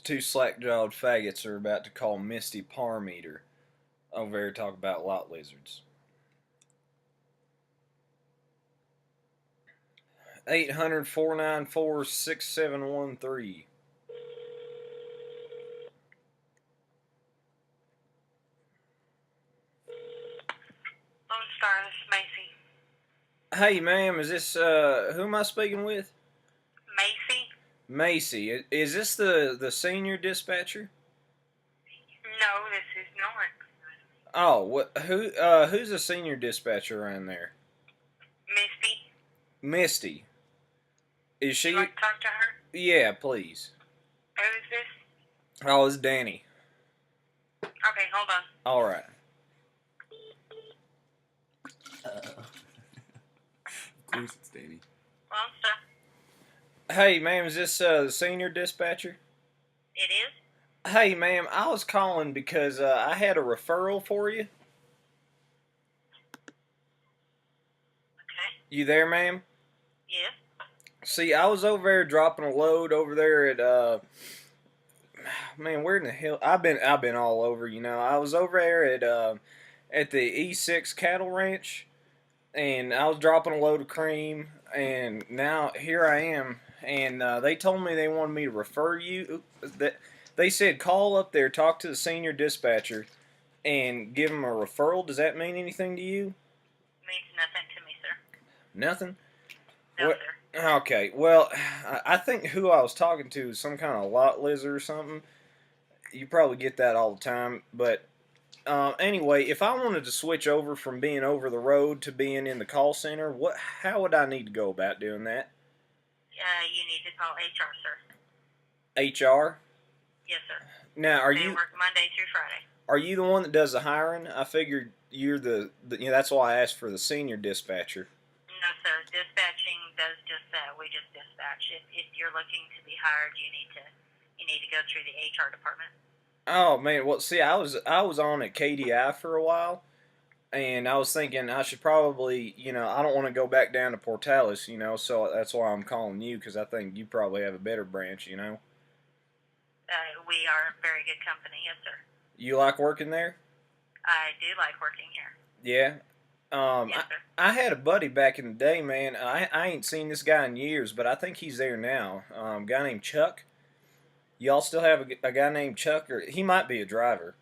Two slack-jawed faggots are about to call Misty Parm-Eater over there to talk about lot lizards. 800-494-6713. Lone Star, this is Macy. Hey, ma'am, is this, who am I speaking with? Macy? Macy. Is this the senior dispatcher? No, this is not. Oh, who's the senior dispatcher around there? Misty? Misty. Is she? You want to talk to her? Yeah, please. Who is this? Oh, it's Danny. Okay, hold on. All right. Of course it's Danny. Lone Star. Hey, ma'am, is this the senior dispatcher? It is? Hey, ma'am, I was calling because I had a referral for you. Okay. You there, ma'am? Yes. See, I was over there dropping a load over there at man, where in the hell? I've been all over, you know. I was over there at the E6 cattle ranch, and I was dropping a load of cream, and now here I am, and they told me they wanted me to refer you. They said call up there, talk to the senior dispatcher, and give them a referral. Does that mean anything to you? Means nothing to me, sir. Nothing? No, What? sir. Okay, well, I think who I was talking to is some kind of lot lizard or something. You probably get that all the time, but anyway, if I wanted to switch over from being over the road to being in the call center, how would I need to go about doing that? You need to call HR, sir. HR? Yes, sir. Now, They work Monday through Friday. are you the one that does the hiring? I figured you're the that's why I asked for the senior dispatcher. No, sir. Dispatching does just that. We just dispatch. If you're looking to be hired, you need to go through the HR department. Oh man, well see, I was on at KDI for a while, and I was thinking I should probably, I don't want to go back down to Portales, so that's why I'm calling you, because I think you probably have a better branch, We are a very good company, yes, sir. You like working there? I do like working here. Yeah. Yes, sir. I had a buddy back in the day, man. I ain't seen this guy in years, but I think he's there now. A guy named Chuck. Y'all still have a guy named Chuck, or he might be a driver.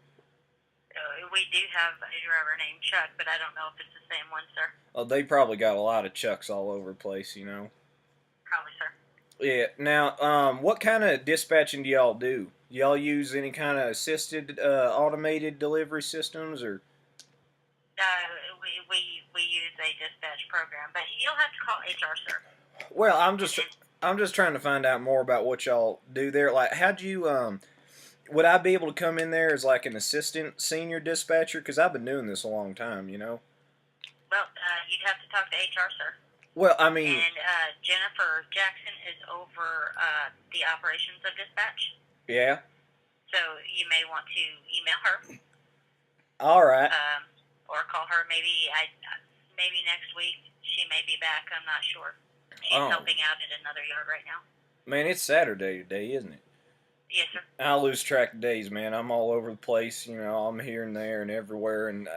We do have a driver named Chuck, but I don't know if it's the same one, sir. Oh, they probably got a lot of Chucks all over the place, Probably, sir. Yeah. Now, what kind of dispatching do y'all do? Y'all use any kind of assisted, automated delivery systems, or? We use a dispatch program, but you'll have to call HR, sir. Well, I'm just trying to find out more about what y'all do there. Like, how'd you would I be able to come in there as like an assistant senior dispatcher? Because I've been doing this a long time, Well, you'd have to talk to HR, sir. Well, I mean. And Jennifer Jackson is over the operations of dispatch. Yeah. So you may want to email her. All right. Or call her. Maybe next week. She may be back. I'm not sure. She's helping out at another yard right now. Man, it's Saturday today, isn't it? Yes, sir. I lose track of days, man. I'm all over the place. I'm here and there and everywhere, and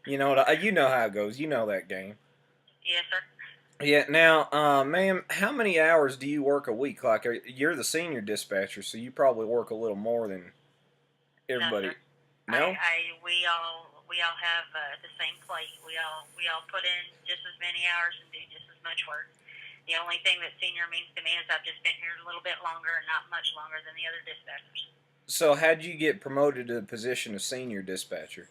you know how it goes. You know that game. Yes, sir. Yeah. Now, ma'am, how many hours do you work a week? Like, you're the senior dispatcher, so you probably work a little more than everybody. No? We all have the same plate. We all put in just as many hours and do just as much work. The only thing that senior means to me is I've just been here a little bit longer and not much longer than the other dispatchers. So how'd you get promoted to the position of senior dispatcher?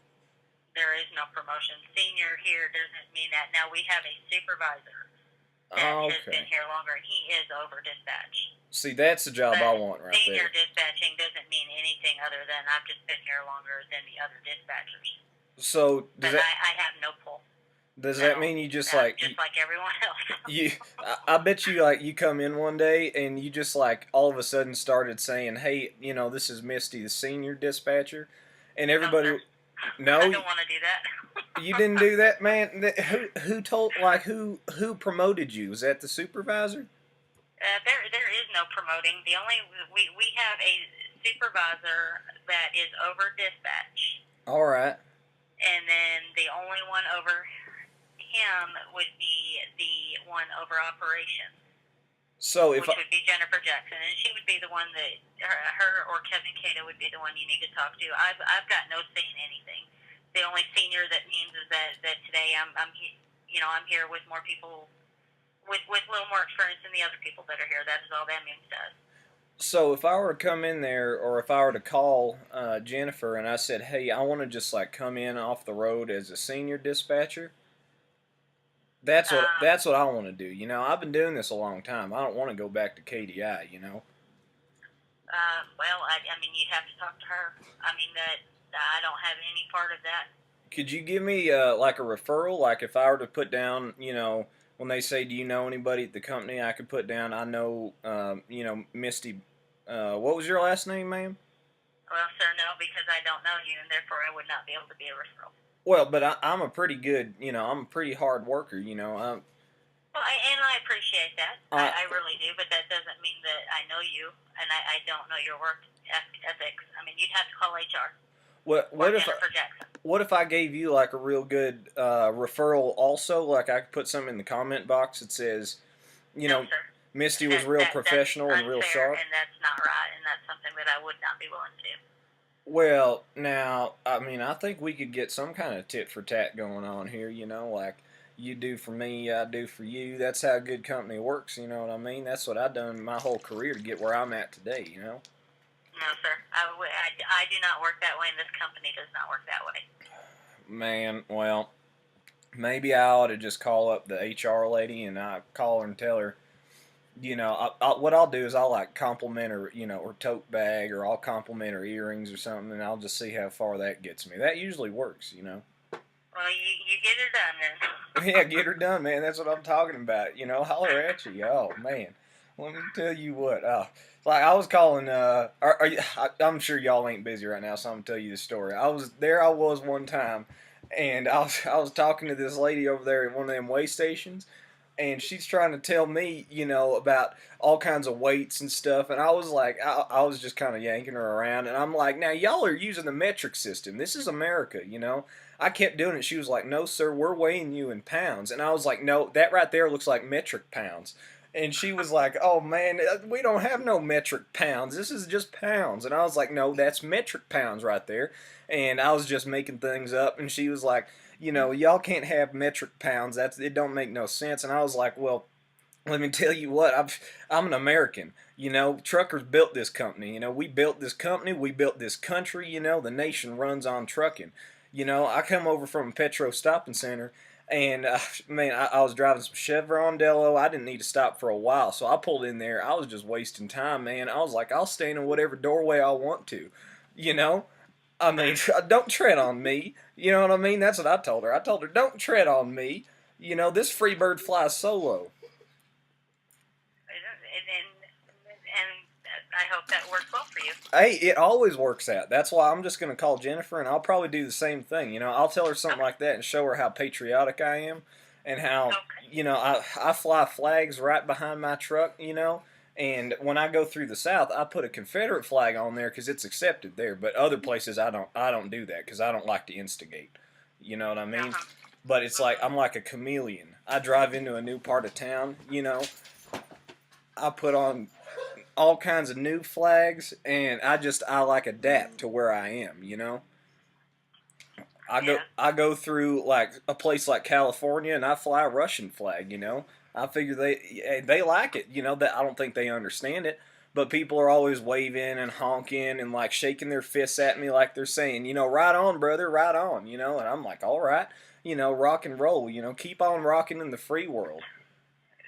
There is no promotion. Senior here doesn't mean that. Now we have a supervisor that has been here longer, and he is over dispatch. See, that's the job I want right there. Senior there. Dispatching doesn't mean anything other than I've just been here longer than the other dispatchers. So I have no pull. Does that mean you just like everyone else? I bet you like you come in one day and you just like all of a sudden started saying, "Hey, this is Misty, the senior dispatcher," and everybody. No, I don't want to do that. You didn't do that, man. Who promoted you? Was that the supervisor? There is no promoting. The only we have a supervisor that is over dispatch, All right. and then the only one over him would be the one over operations, So if which would be Jennifer Jackson, and she would be the one that her or Kevin Cato would be the one you need to talk to. I've got no say in anything. The only senior that means is that today I'm here with more people with a little more experience than the other people that are here. That is all that means to us. So if I were to come in there, or if I were to call Jennifer and I said, "Hey, I want to just like come in off the road as a senior dispatcher," that's what I want to do. You know, I've been doing this a long time. I don't want to go back to KDI. You know. Well, I mean, you'd have to talk to her. I mean, that I don't have any part of that. Could you give me like a referral? Like if I were to put down, you know, when they say, "Do you know anybody at the company?" I could put down, "I know, you know, Misty." What was your last name, ma'am? Well, sir, no, because I don't know you, and therefore I would not be able to be a referral. Well, but I'm a pretty good, you know, I'm a pretty hard worker, you know. Well, I appreciate that. I really do, but that doesn't mean that I know you, and I don't know your work ethics. I mean, you'd have to call HR. What if Jennifer Jackson. What if I gave you like a real good referral also? Like I could put something in the comment box that says, you know, sir. Misty was real professional and real sharp. And that's not right, and that's something that I would not be willing to do. Well, now, I mean, I think we could get some kind of tit for tat going on here, you know, like you do for me, I do for you. That's how a good company works, you know what I mean? That's what I've done my whole career to get where I'm at today, you know? No, sir. I do not work that way, and this company does not work that way. Man, well, maybe I ought to just call up the HR lady and I call her and tell her, you know, what I'll do is I'll like compliment her, you know, her tote bag, or I'll compliment her earrings or something, and I'll just see how far that gets me. That usually works, you know. Well, you get her done then. Yeah, get her done, man. That's what I'm talking about. You know, holler at you. Oh man, let me tell you what. Like I was calling. Are you? I'm sure y'all ain't busy right now, so I'm gonna tell you the story. I was one time, and I was talking to this lady over there at one of them weigh stations, and she's trying to tell me, you know, about all kinds of weights and stuff, and I was like, I was just kind of yanking her around, and I'm like, now y'all are using the metric system. This is America, you know. I kept doing it. She was like, "No, sir, we're weighing you in pounds," and I was like, "No, that right there looks like metric pounds." And she was like, "Oh man, we don't have no metric pounds. This is just pounds." And I was like, "No, that's metric pounds right there." And I was just making things up, and she was like, "You know, y'all can't have metric pounds. It don't make no sense." And I was like, "Well, let me tell you what, I'm an American. You know, truckers built this company. You know, we built this company. We built this country. You know, the nation runs on trucking. You know, I come over from a Petro stopping center, and man, I was driving some Chevron Delo. I didn't need to stop for a while, so I pulled in there. I was just wasting time, man. I was like, I'll stand in whatever doorway I want to. You know, I mean, don't tread on me. You know what I mean? That's what I told her. I told her, don't tread on me. You know, this free bird flies solo. And I hope that works well for you. Hey, it always works out. That's why I'm just going to call Jennifer, and I'll probably do the same thing. You know, I'll tell her something like that and show her how patriotic I am, and how, you know, I fly flags right behind my truck, you know, and when I go through the South, I put a Confederate flag on there because it's accepted there, but other places I don't do that because I don't like to instigate. You know what I mean? But it's like I'm like a chameleon. I drive into a new part of town, you know, I put on all kinds of new flags, and I like adapt to where I am, you know. I go through like a place like California, and I fly a Russian flag, you know. I figure they like it, you know. That I don't think they understand it, but people are always waving and honking and like shaking their fists at me like they're saying, you know, right on, brother, right on, you know. And I'm like, all right, you know, rock and roll, you know, keep on rocking in the free world.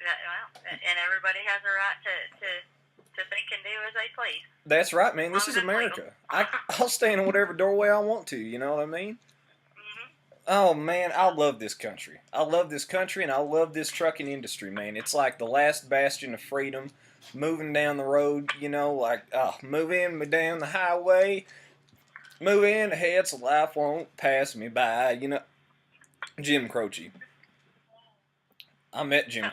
Well, and everybody has a right to think and do as they please. That's right, man. This is America. I'll stand in whatever doorway I want to. You know what I mean? Oh man, I love this country. I love this country, and I love this trucking industry, man. It's like the last bastion of freedom. Moving down the road, you know, like move in down the highway, move in ahead so life won't pass me by. You know, Jim Croce. I met Jim.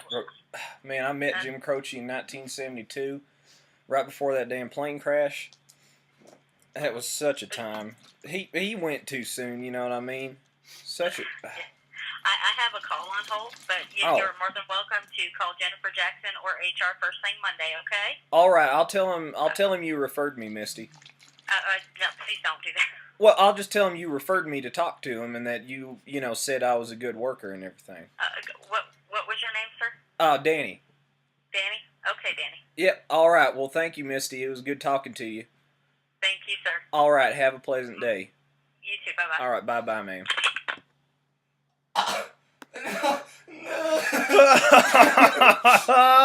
Man, I met Jim Croce in 1972, right before that damn plane crash. That was such a time. He went too soon, you know what I mean? Such a... I have a call on hold, but you're more than welcome to call Jennifer Jackson or HR first thing Monday, okay? All right, I'll tell him you referred me, Misty. No, please don't do that. Well, I'll just tell him you referred me to talk to him and that you said I was a good worker and everything. What was your name, sir? Danny. Danny? Okay, Danny. Yep, all right. Well, thank you, Misty. It was good talking to you. Thank you, sir. All right, have a pleasant day. You too, bye-bye. All right, bye-bye, ma'am. No.